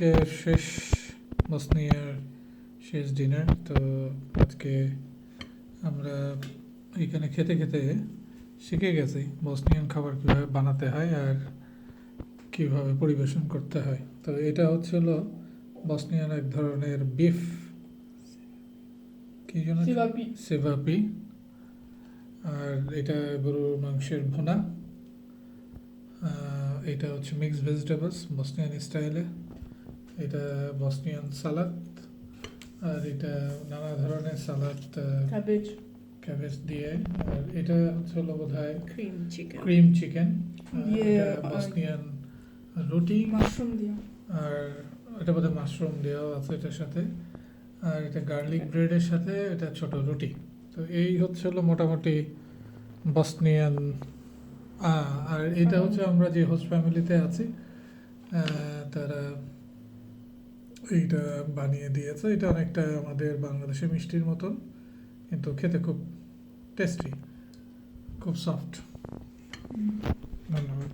আজকে শেষ বসনিয়ার শেষ ডিনার। তো আজকে আমরা এখানে খেতে খেতে শিখে গেছি বসনিয়ান খাবার কীভাবে বানাতে হয় আর কীভাবে পরিবেশন করতে হয়। তো এটা হচ্ছিল বসনিয়ান এক ধরনের বিফ, কি যেন সেভাপি, আর এটা গরুর মাংসের ভুনা। এটা হচ্ছে মিক্স ভেজিটেবলস বসনিয়ান স্টাইলে। এটা বসনিয়ান সালাদ, আর এটা নানা ধরনের সালাদ, ক্যাবেজ দিয়ে। আর এটা হচ্ছে হলো বোধ হয় ক্রিম চিকেন, বসনিয়ান রুটি, মাশরুম দিয়ে, আর এটা বোধহয় মাশরুম দেওয়াও আছে এটার সাথে। আর এটা গার্লিক ব্রেডের সাথে এটা ছোট রুটি। তো এই হচ্ছে হলো মোটামুটি বসনিয়ান। আর এটা হচ্ছে আমরা যে হোস্ট ফ্যামিলিতে আছি তারা এইটা বানিয়ে দিয়েছে। এটা অনেকটা আমাদের বাংলাদেশের মিষ্টির মতন, কিন্তু খেতে খুব টেস্টি, খুব সফট। ধন্যবাদ।